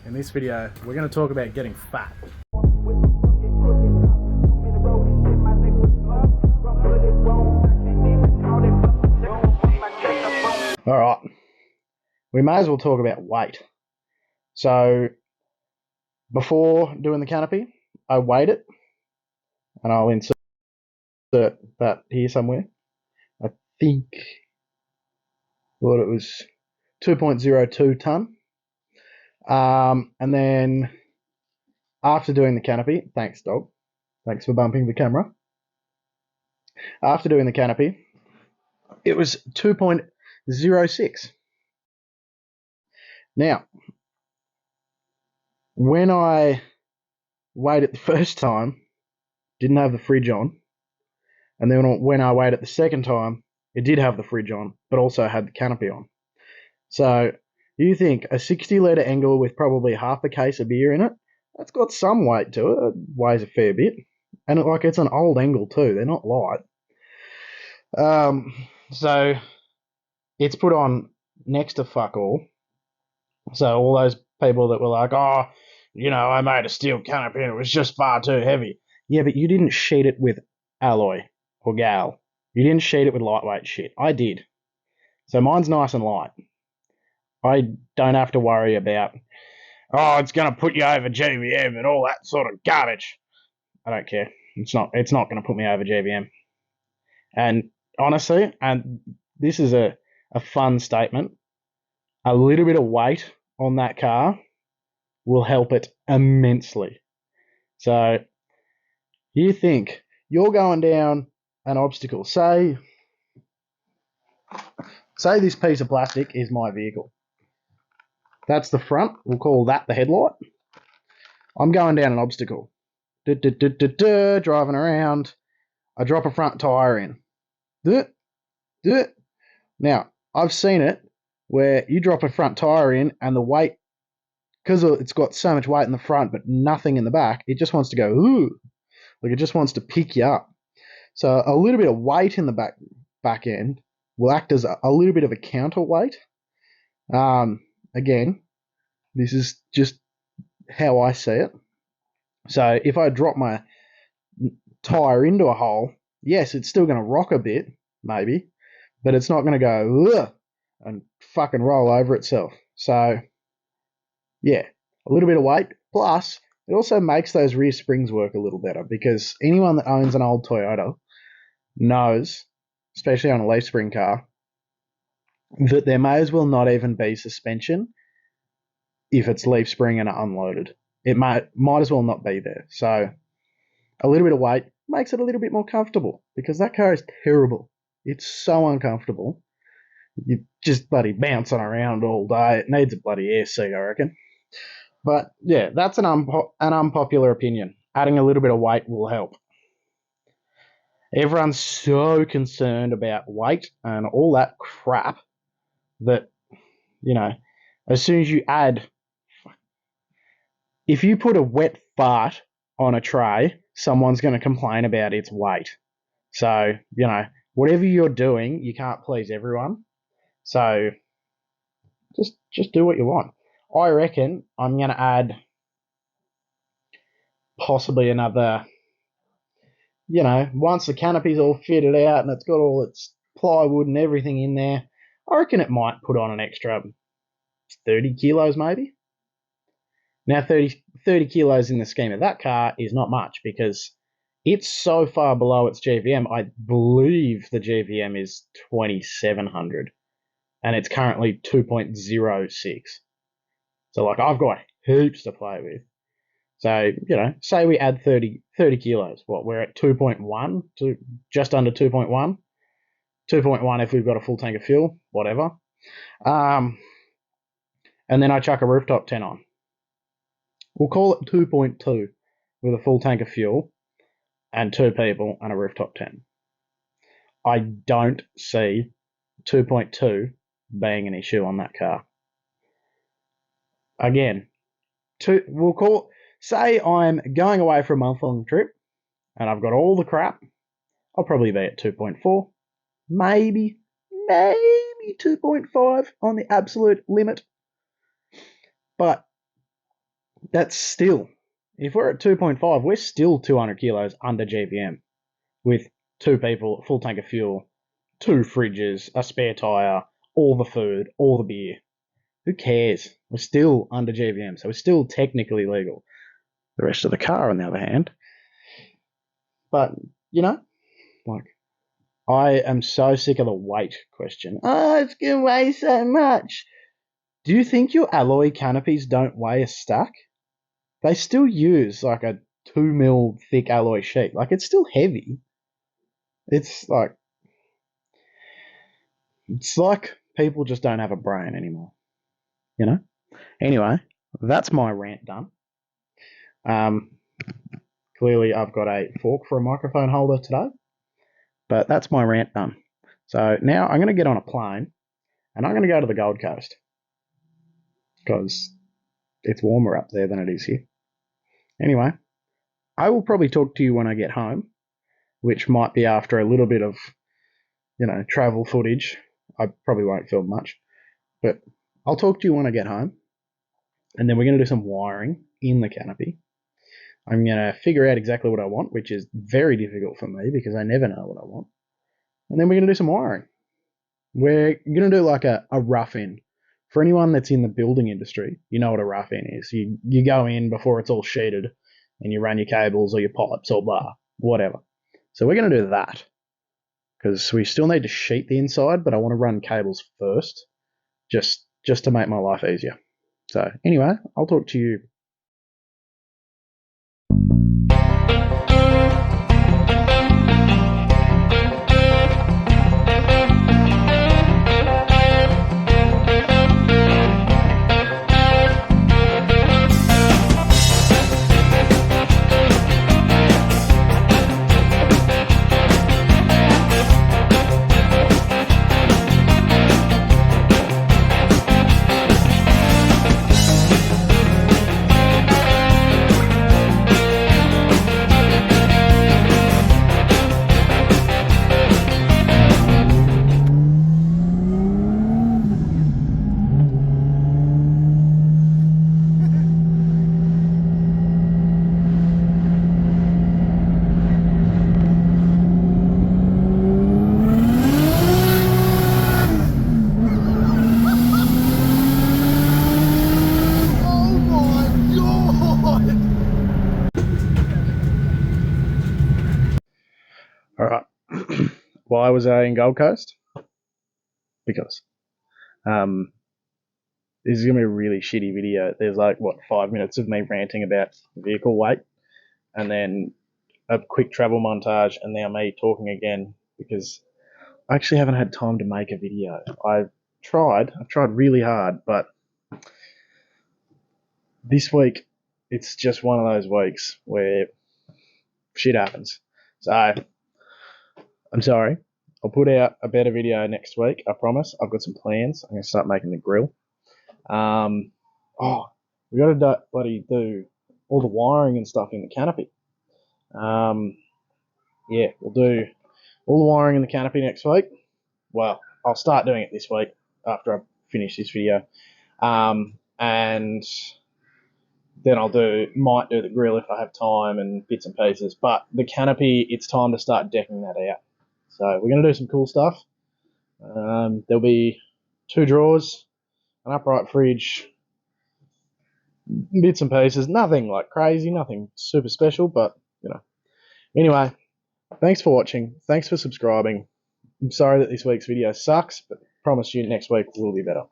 In this video, we're going to talk about getting fat. Alright, we may as well talk about weight. So, before doing the canopy, I weighed it, and I'll insert that here somewhere. I think, well, it was 2.02 tonne. And then after doing the canopy, thanks dog, thanks for bumping the camera. After doing the canopy, it was 2.06. Now, when I weighed it the first time, didn't have the fridge on, and then when I weighed it the second time, it did have the fridge on, but also had the canopy on. So you think a 60-litre Engel with probably half a case of beer in it, that's got some weight to it. It weighs a fair bit. And it's an old Engel too. They're not light. So it's put on next to fuck all. So all those people that were like, oh, you know, I made a steel canopy and it was just far too heavy. Yeah, but you didn't sheet it with alloy or gal. You didn't sheet it with lightweight shit. I did. So mine's nice and light. I don't have to worry about, oh, it's going to put you over GVM and all that sort of garbage. I don't care. It's not going to put me over GVM. And honestly, and this is a fun statement, a little bit of weight on that car will help it immensely. So you think you're going down an obstacle. Say this piece of plastic is my vehicle. That's the front. We'll call that the headlight. I'm going down an obstacle. Driving around. I drop a front tyre in. Now, I've seen it where you drop a front tyre in and the weight, because it's got so much weight in the front but nothing in the back, it just wants to go, ooh. Like it just wants to pick you up. So a little bit of weight in the back end will act as a little bit of a counterweight. Again, this is just how I see it. So if I drop my tyre into a hole, yes, it's still going to rock a bit, maybe, but it's not going to go ugh, and fucking roll over itself. So, yeah, a little bit of weight. Plus, it also makes those rear springs work a little better because anyone that owns an old Toyota knows, especially on a leaf spring car, that there may as well not even be suspension if it's leaf spring and unloaded. It might as well not be there. So a little bit of weight makes it a little bit more comfortable because that car is terrible. It's so uncomfortable. You're just bloody bouncing around all day. It needs a bloody air seat, I reckon. But yeah, that's an unpopular opinion. Adding a little bit of weight will help. Everyone's so concerned about weight and all that crap that, you know, as soon as you add, if you put a wet fart on a tray, someone's going to complain about its weight. So, you know, whatever you're doing, you can't please everyone. So just do what you want. I reckon I'm going to add possibly another, you know, once the canopy's all fitted out and it's got all its plywood and everything in there, I reckon it might put on an extra 30 kilos maybe. Now, 30 kilos in the scheme of that car is not much because it's so far below its GVM. I believe the GVM is 2,700 and it's currently 2.06. So, like, I've got heaps to play with. So, you know, say we add 30 kilos. What, we're at 2.1 to just under 2.1. 2.1 if we've got a full tank of fuel, whatever. And then I chuck a rooftop tent on. We'll call it 2.2 with a full tank of fuel and 2 people and a rooftop tent. I don't see 2.2 being an issue on that car. Again, say I'm going away for a month-long trip and I've got all the crap, I'll probably be at 2.4, maybe 2.5 on the absolute limit. But That's still, if we're at 2.5, we're still 200 kilos under GPM with 2 people, full tank of fuel, 2 fridges, a spare tyre, all the food, all the beer. Who cares? We're still under GPM, so we're still technically legal. The rest of the car, on the other hand. But, like, I am so sick of the weight question. Oh, it's going to weigh so much. Do you think your alloy canopies don't weigh a stack? They still use like a 2 mil thick alloy sheet. Like, it's still heavy. It's like people just don't have a brain anymore. Anyway, that's my rant done. Clearly, I've got a fork for a microphone holder today, but that's my rant done. So now I'm going to get on a plane and I'm going to go to the Gold Coast because it's warmer up there than it is here. Anyway, I will probably talk to you when I get home, which might be after a little bit of, travel footage. I probably won't film much, but I'll talk to you when I get home, and then we're going to do some wiring in the canopy. I'm going to figure out exactly what I want, which is very difficult for me because I never know what I want. And then we're going to do some wiring. We're going to do like a rough-in. For anyone that's in the building industry, you know what a rough-in is. You go in before it's all sheeted and you run your cables or your pipes or blah, whatever. So we're going to do that because we still need to sheet the inside, but I want to run cables first just to make my life easier. So anyway, I'll talk to you. All right. Why was I in Gold Coast? Because this is going to be a really shitty video. There's 5 minutes of me ranting about vehicle weight and then a quick travel montage and now me talking again because I actually haven't had time to make a video. I've tried really hard, but this week it's just one of those weeks where shit happens. So I'm sorry. I'll put out a better video next week. I promise. I've got some plans. I'm going to start making the grill. We got to bloody do all the wiring and stuff in the canopy. Yeah, we'll do all the wiring in the canopy next week. Well, I'll start doing it this week after I finish this video. And then might do the grill if I have time and bits and pieces. But the canopy, it's time to start decking that out. So we're going to do some cool stuff. There'll be 2 drawers, an upright fridge, bits and pieces. Nothing like crazy, nothing super special, but, Anyway, thanks for watching. Thanks for subscribing. I'm sorry that this week's video sucks, but I promise you next week will be better.